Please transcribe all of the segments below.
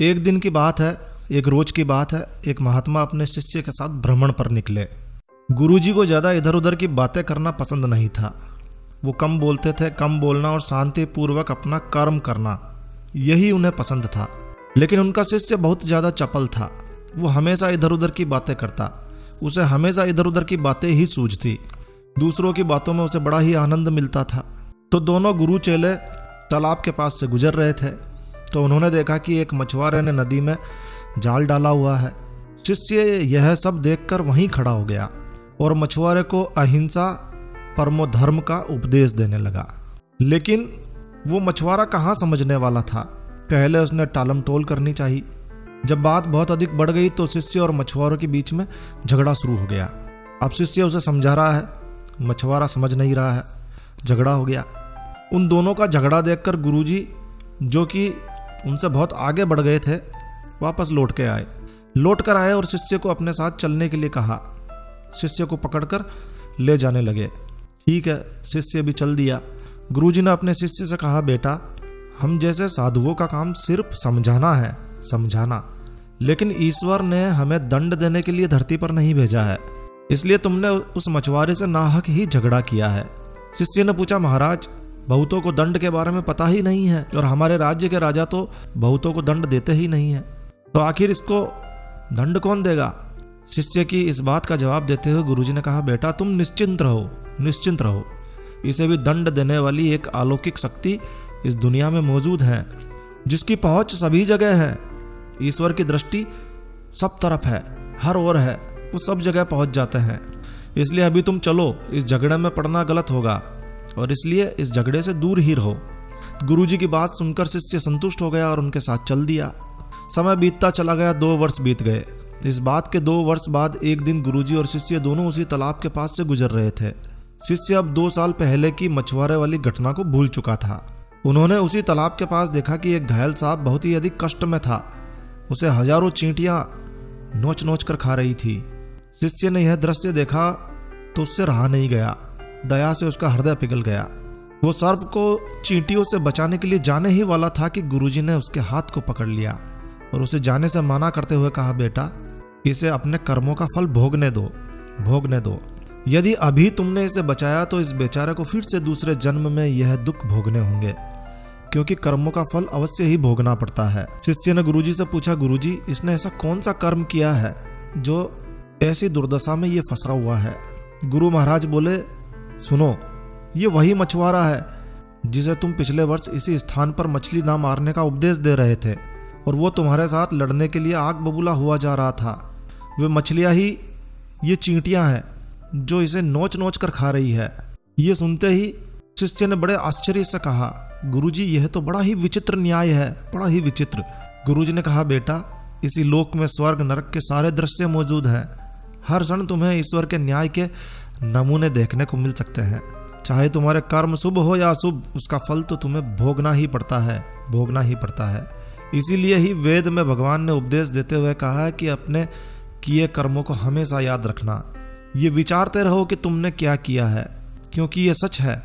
एक दिन की बात है, एक रोज की बात है। एक महात्मा अपने शिष्य के साथ भ्रमण पर निकले। गुरुजी को ज़्यादा इधर उधर की बातें करना पसंद नहीं था। वो कम बोलते थे। कम बोलना और शांतिपूर्वक अपना कर्म करना, यही उन्हें पसंद था। लेकिन उनका शिष्य बहुत ज़्यादा चपल था। वो हमेशा इधर उधर की बातें करता। उसे हमेशा इधर उधर की बातें ही सूझती। दूसरों की बातों में उसे बड़ा ही आनंद मिलता था। तो दोनों गुरु चेले तालाब के पास से गुजर रहे थे, तो उन्होंने देखा कि एक मछुआरे ने नदी में जाल डाला हुआ है। शिष्य यह सब देखकर वहीं खड़ा हो गया और मछुआरे को अहिंसा परमो धर्म का उपदेश देने लगा। लेकिन वो मछुआरा कहाँ समझने वाला था। पहले उसने टालम टोल करनी चाहिए। जब बात बहुत अधिक बढ़ गई तो शिष्य और मछुआरों के बीच में झगड़ा शुरू हो गया। अब शिष्य उसे समझा रहा है, मछुआरा समझ नहीं रहा है। झगड़ा हो गया। उन दोनों का झगड़ा देखकर गुरुजी, जो कि उनसे बहुत आगे बढ़ गए थे, वापस लौट कर आए और शिष्य को अपने साथ चलने के लिए कहा। शिष्य को पकड़कर ले जाने लगे। ठीक है, शिष्य भी चल दिया। गुरुजी ने अपने शिष्य से कहा, बेटा, हम जैसे साधुओं का काम सिर्फ समझाना है, समझाना। लेकिन ईश्वर ने हमें दंड देने के लिए धरती पर नहीं भेजा है, इसलिए तुमने उस मछुआरे से नाहक ही झगड़ा किया है। शिष्य ने पूछा, महाराज, बहुतों को दंड के बारे में पता ही नहीं है और हमारे राज्य के राजा तो बहुतों को दंड देते ही नहीं है, तो आखिर इसको दंड कौन देगा? शिष्य की इस बात का जवाब देते हुए गुरुजी ने कहा, बेटा, तुम निश्चिंत रहो, निश्चिंत रहो। इसे भी दंड देने वाली एक अलौकिक शक्ति इस दुनिया में मौजूद है, जिसकी पहुंच सभी जगह है। ईश्वर की दृष्टि सब तरफ है, हर ओर है, वो सब जगह पहुंच जाते हैं। इसलिए अभी तुम चलो, इस झगड़े में पड़ना गलत होगा और इसलिए इस झगड़े से दूर ही रहो। गुरुजी की बात सुनकर शिष्य संतुष्ट हो गया और उनके साथ चल दिया। समय बीतता चला गया। 2 वर्ष बीत गए। इस बात के 2 वर्ष बाद एक दिन गुरुजी और शिष्य दोनों उसी तालाब के पास से गुजर रहे थे। शिष्य अब 2 साल पहले की मछुआरे वाली घटना को भूल चुका था। उन्होंने उसी तालाब के पास देखा कि एक घायल सांप बहुत ही अधिक कष्ट में था। उसे हजारों चींटियां नोच नोच कर खा रही थी। शिष्य ने यह दृश्य देखा तो उससे रहा नहीं गया। दया से उसका हृदय पिघल गया। वो सर्प को चींटियों से बचाने के लिए जाने ही वाला था कि गुरुजी ने उसके हाथ को पकड़ लिया और उसे जाने से मना करते हुए कहा, बेटा, इसे अपने कर्मों का फल भोगने दो, भोगने दो। यदि अभी तुमने इसे बचाया तो इस बेचारे को फिर से दूसरे जन्म में यह दुख भोगने होंगे, क्योंकि कर्मों का फल अवश्य ही भोगना पड़ता है। शिष्य ने गुरुजी से पूछा, गुरुजी, इसने ऐसा कौन सा कर्म किया है जो ऐसी दुर्दशा में ये फंसा हुआ है? गुरु महाराज बोले, सुनो, ये वही मछुआरा है जिसे तुम पिछले वर्ष इसी स्थान पर मछली ना मारने का उपदेश दे रहे थे और वो तुम्हारे साथ लड़ने के लिए आग बबूला हुआ जा रहा था। वे मछलियां ही ये चींटियां हैं जो इसे नोच नोच कर खा रही है। ये सुनते ही शिष्य ने बड़े आश्चर्य से कहा, गुरुजी, यह तो बड़ा ही विचित्र न्याय है, बड़ा ही विचित्र। गुरुजी ने कहा, बेटा, इसी लोक में स्वर्ग नरक के सारे दृश्य मौजूद हैं। हर क्षण तुम्हें ईश्वर के न्याय के नमूने देखने को मिल सकते हैं। चाहे तुम्हारे कर्म शुभ हो या अशुभ, उसका फल तो तुम्हें भोगना ही पड़ता है, भोगना ही पड़ता है। इसीलिए ही वेद में भगवान ने उपदेश देते हुए कहा है कि अपने किए कर्मों को हमेशा याद रखना। ये विचारते रहो कि तुमने क्या किया है, क्योंकि ये सच है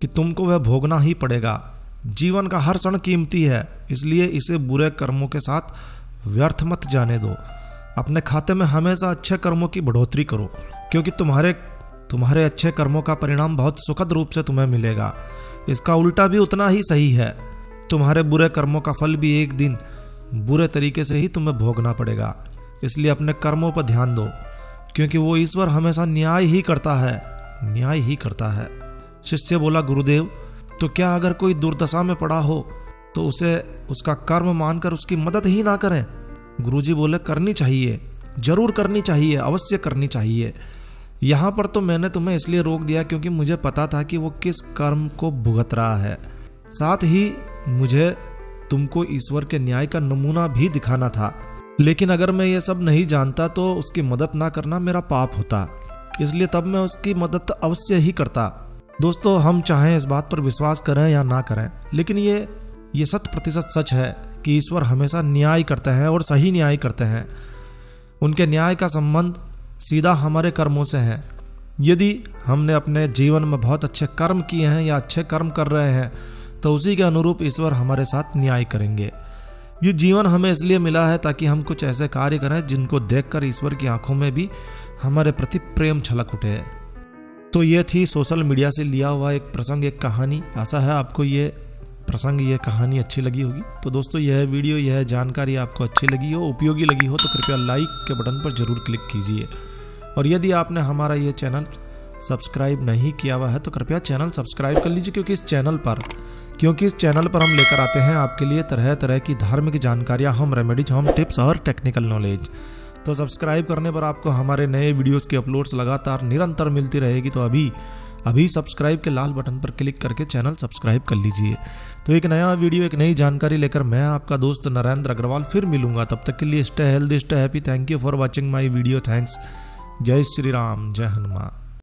कि तुमको वह भोगना ही पड़ेगा। जीवन का हर क्षण कीमती है, इसलिए इसे बुरे कर्मों के साथ व्यर्थ मत जाने दो। अपने खाते में हमेशा अच्छे कर्मों की बढ़ोतरी करो, क्योंकि तुम्हारे अच्छे कर्मों का परिणाम बहुत सुखद रूप से तुम्हें मिलेगा। इसका उल्टा भी उतना ही सही है। तुम्हारे बुरे कर्मों का फल भी एक दिन बुरे तरीके से ही तुम्हें भोगना पड़ेगा। इसलिए अपने कर्मों पर ध्यान दो, क्योंकि वो ईश्वर हमेशा न्याय ही करता है, न्याय ही करता है। शिष्य बोला, गुरुदेव, तो क्या अगर कोई दुर्दशा में पड़ा हो तो उसे उसका कर्म मानकर उसकी मदद ही ना करें? गुरुजी बोले, करनी चाहिए, जरूर करनी चाहिए, अवश्य करनी चाहिए। यहाँ पर तो मैंने तुम्हें इसलिए रोक दिया क्योंकि मुझे पता था कि वो किस कर्म को भुगत रहा है। साथ ही मुझे तुमको ईश्वर के न्याय का नमूना भी दिखाना था। लेकिन अगर मैं ये सब नहीं जानता तो उसकी मदद ना करना मेरा पाप होता, इसलिए तब मैं उसकी मदद अवश्य ही करता। दोस्तों, हम चाहें इस बात पर विश्वास करें या ना करें, लेकिन ये 100% सच है कि ईश्वर हमेशा न्याय करते हैं और सही न्याय करते हैं। उनके न्याय का संबंध सीधा हमारे कर्मों से है। यदि हमने अपने जीवन में बहुत अच्छे कर्म किए हैं या अच्छे कर्म कर रहे हैं तो उसी के अनुरूप ईश्वर हमारे साथ न्याय करेंगे। ये जीवन हमें इसलिए मिला है ताकि हम कुछ ऐसे कार्य करें जिनको देखकर ईश्वर की आंखों में भी हमारे प्रति प्रेम छलक उठे। तो ये थी सोशल मीडिया से लिया हुआ एक प्रसंग, एक कहानी। आशा है आपको ये प्रसंग, ये कहानी अच्छी लगी होगी। तो दोस्तों यह वीडियो, यह जानकारी आपको अच्छी लगी हो, उपयोगी लगी हो तो कृपया लाइक के बटन पर जरूर क्लिक कीजिए। और यदि आपने हमारा ये चैनल सब्सक्राइब नहीं किया हुआ है तो कृपया चैनल सब्सक्राइब कर लीजिए, क्योंकि इस चैनल पर हम लेकर आते हैं आपके लिए तरह तरह की धार्मिक जानकारियाँ, होम रेमेडीज, होम टिप्स और टेक्निकल नॉलेज। तो सब्सक्राइब करने पर आपको हमारे नए वीडियोस की अपलोड्स लगातार निरंतर मिलती रहेगी। तो अभी सब्सक्राइब के लाल बटन पर क्लिक करके चैनल सब्सक्राइब कर लीजिए। तो एक नया वीडियो, एक नई जानकारी लेकर मैं आपका दोस्त नरेंद्र अग्रवाल फिर मिलूंगा। तब तक के लिए stay healthy, stay happy. Thank you for watching my video. Thanks. जय श्री राम, जय हनुमान।